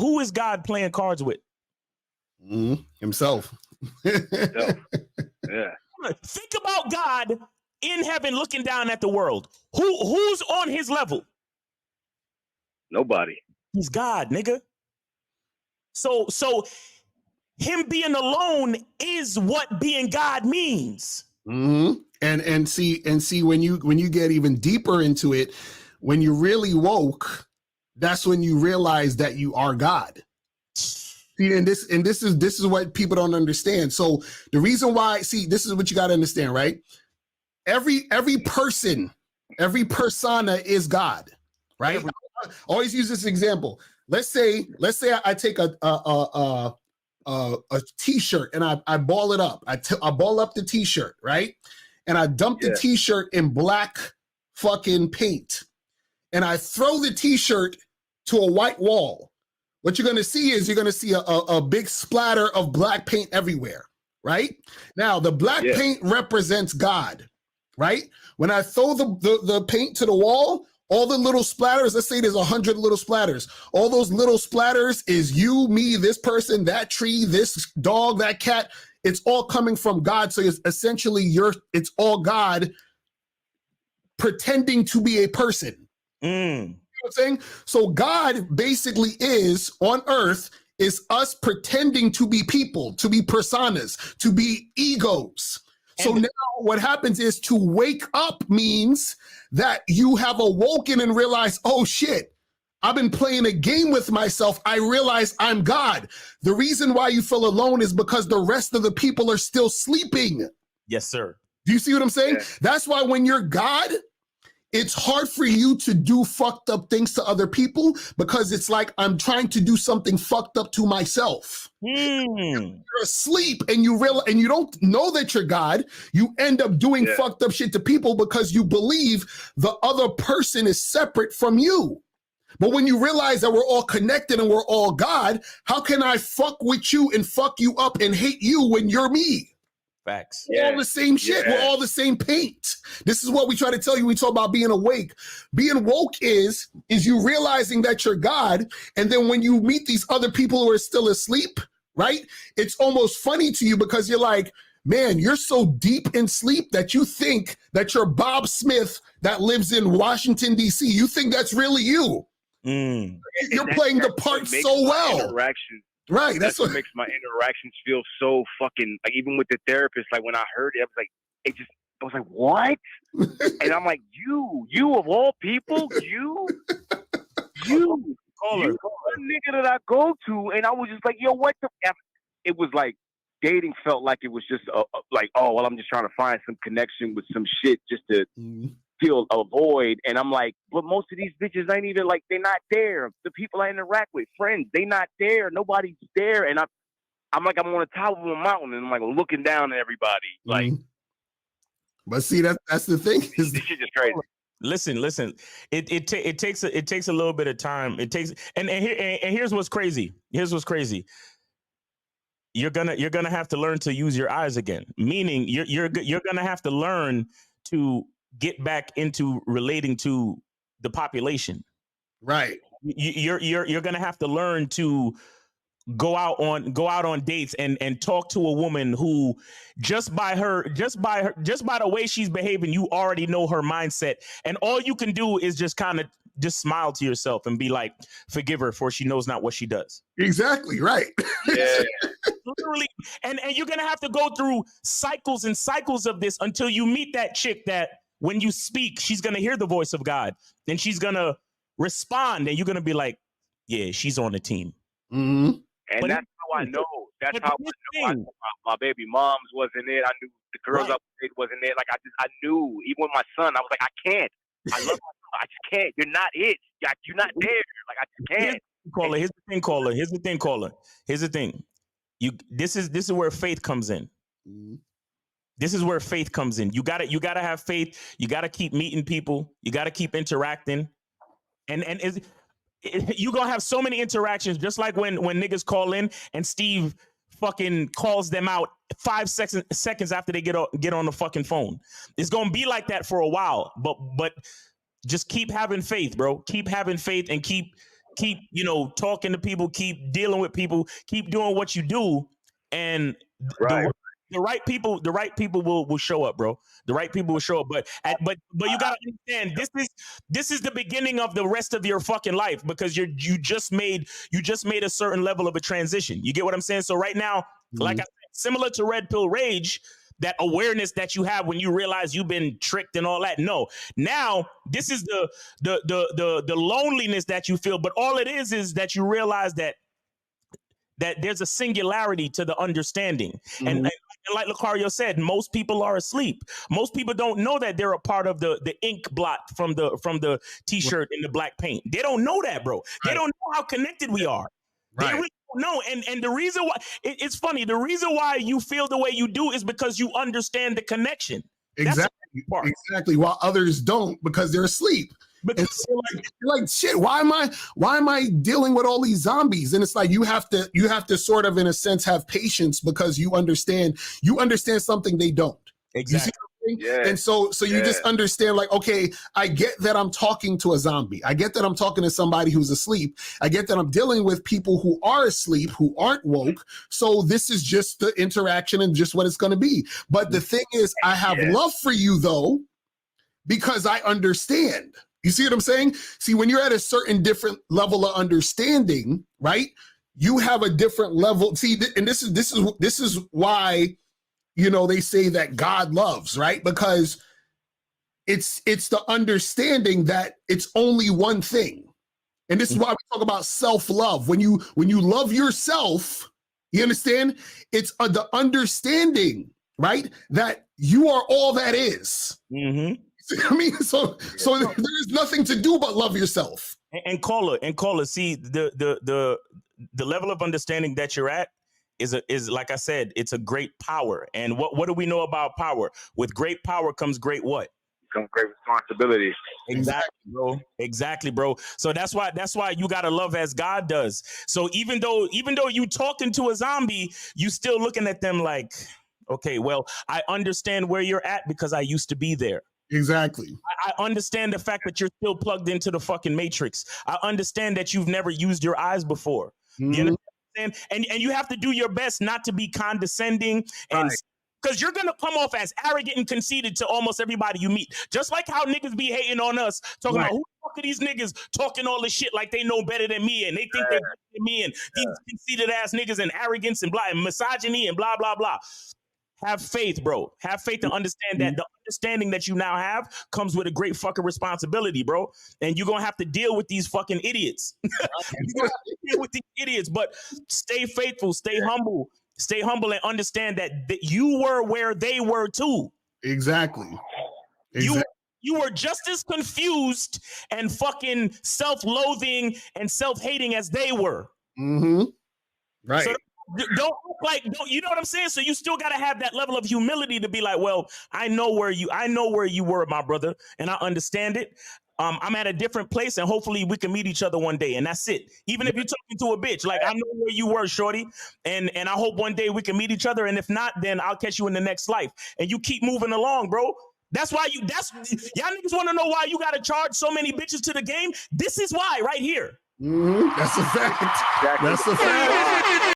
who is God playing cards with? Himself. Yeah. Think about God in heaven looking down at the world. Who's on his level? Nobody. He's God, nigga. So him being alone is what being God means. Mm-hmm. And see when you get even deeper into it, when you really woke, that's when you realize that you are God. See, and this is what people don't understand. So the reason why, see, this is what you got to understand, right? Every person, every persona is God, right? I always use this example. Let's say I take a t-shirt and I ball it up. I ball up the t-shirt, right? And I dump the t-shirt in black fucking paint. And I throw the t-shirt to a white wall. What you're going to see is a big splatter of black paint everywhere, right? Now, the black paint represents God, right? When I throw the paint to the wall, all the little splatters, let's say there's 100 little splatters. All those little splatters is you, me, this person, that tree, this dog, that cat. It's all coming from God. So it's essentially it's all God pretending to be a person. You know what I'm saying? So God basically is on earth is us pretending to be people, to be personas, to be egos. So now what happens is to wake up means that you have awoken and realized, oh shit, I've been playing a game with myself. I realize I'm God. The reason why you feel alone is because the rest of the people are still sleeping. Yes, sir. Do you see what I'm saying? Yeah. That's why when you're God, it's hard for you to do fucked up things to other people because it's like I'm trying to do something fucked up to myself. You're asleep and you don't know that you're God. You end up doing fucked up shit to people because you believe the other person is separate from you. But when you realize that we're all connected and we're all God, how can I fuck with you and fuck you up and hate you when you're me? Facts. We're all the same shit. We're all the same paint. This is what we try to tell you. We talk about being awake. Being woke is you realizing that you're God. And then when you meet these other people who are still asleep, right? It's almost funny to you because you're like, man, you're so deep in sleep that you think that you're Bob Smith that lives in Washington, D.C. You think that's really you. You're playing the part so well. Right. That's what makes my interactions feel so fucking, like, even with the therapist, like when I heard it, I was like, I was like, what? And I'm like, you of all people, you one nigga that I go to, and I was just like, yo, what the F? It was like, dating felt like it was just like, oh, well, I'm just trying to find some connection with some shit just to feel a void. And I'm like, but most of these bitches ain't even like, they're not there. The people I interact with, friends, they not there. Nobody's there. And I'm like, I'm on the top of a mountain and I'm like looking down at everybody. Like, but see, that's the thing. This shit just crazy. Listen. It takes a little bit of time. It takes, and here's what's crazy. You're gonna have to learn to use your eyes again. Meaning you're gonna have to learn to get back into relating to the population. Right. You're gonna have to learn to go out on dates and talk to a woman who just by the way she's behaving, you already know her mindset. And all you can do is just kind of just smile to yourself and be like, forgive her, for she knows not what she does. Exactly. Right. Yeah. Literally. And you're going to have to go through cycles and cycles of this until you meet that chick that when you speak, she's going to hear the voice of God and she's going to respond. And you're going to be like, yeah, she's on the team. Mm-hmm. And but that's how I know. That's how I know. My baby moms wasn't it. I knew the girls up there wasn't it. Like I knew. Even with my son, I was like, I can't. I love my son. I just can't. You're not it. You're not there. Like I just can't. Here's the thing. This is where faith comes in. Mm-hmm. This is where faith comes in. You gotta have faith. You gotta keep meeting people. You gotta keep interacting. And you're gonna have so many interactions, just like when niggas call in and Steve fucking calls them out 5 seconds after they get on the fucking phone. It's gonna be like that for a while, but just keep having faith, bro. Keep having faith and keep talking to people, keep dealing with people, keep doing what you do, and Right. the right people will show up, bro. The right people will show up, but you gotta understand, this is the beginning of the rest of your fucking life, because you just made a certain level of a transition. You get what I'm saying? So right now, like I said, similar to Red Pill Rage, that awareness that you have when you realize you've been tricked and all that. No, now this is the loneliness that you feel, but all it is that you realize that there's a singularity to the understanding. And like Lucario said, most people are asleep. Most people don't know that they're a part of the ink blot from the t-shirt in the black paint. They don't know that, bro. They don't know how connected we are. They really don't know. And the reason why it's funny, the reason why you feel the way you do is because you understand the connection. Exactly. While others don't, because they're asleep. Because so like shit, why am I dealing with all these zombies? And it's like you have to sort of, in a sense, have patience, because you understand something they don't. Exactly. Yeah. And so you just understand, like, okay, I get that I'm talking to a zombie. I get that I'm talking to somebody who's asleep. I get that I'm dealing with people who are asleep, who aren't woke. So this is just the interaction and just what it's going to be. But the thing is, I have love for you, though, because I understand. You see what I'm saying? See, when you're at a certain different level of understanding, right? You have a different level. See, and this is why, they say that God loves, right? Because it's the understanding that it's only one thing. And this is why we talk about self-love. When you love yourself, you understand? It's the understanding, right? That you are all that is. Mm-hmm. I mean, so there's nothing to do but love yourself. And caller, see, the level of understanding that you're at is like I said, it's a great power. And what do we know about power? With great power comes great what? Comes great responsibility. Exactly, bro. So that's why you gotta love as God does. So even though you talking to a zombie, you still looking at them like, okay, well, I understand where you're at because I used to be there. Exactly. I understand the fact that you're still plugged into the fucking matrix. I understand that you've never used your eyes before. You understand? And you have to do your best not to be condescending, and because you're gonna come off as arrogant and conceited to almost everybody you meet. Just like how niggas be hating on us, talking about who the fuck are these niggas talking all this shit like they know better than me, and they think they're better than me, and these conceited ass niggas, and arrogance and blah, and misogyny and blah blah blah. Have faith, bro. Have faith to understand that the understanding that you now have comes with a great fucking responsibility, bro. And you're going to have to deal with these fucking idiots. You're going to have to deal with these idiots, but stay faithful, stay humble and understand that you were where they were too. Exactly. You were just as confused and fucking self-loathing and self-hating as they were. Mm-hmm. Right. So don't you know what I'm saying? So you still got to have that level of humility to be like, well, I know where you were, my brother, and I understand it. I'm at a different place, and hopefully we can meet each other one day, and that's it. Even if you're talking to a bitch, like, I know where you were, shorty, and I hope one day we can meet each other, and if not, then I'll catch you in the next life. And you keep moving along, bro. That's why y'all niggas want to know why you got to charge so many bitches to the game. This is why right here. That's a fact. That's a fact.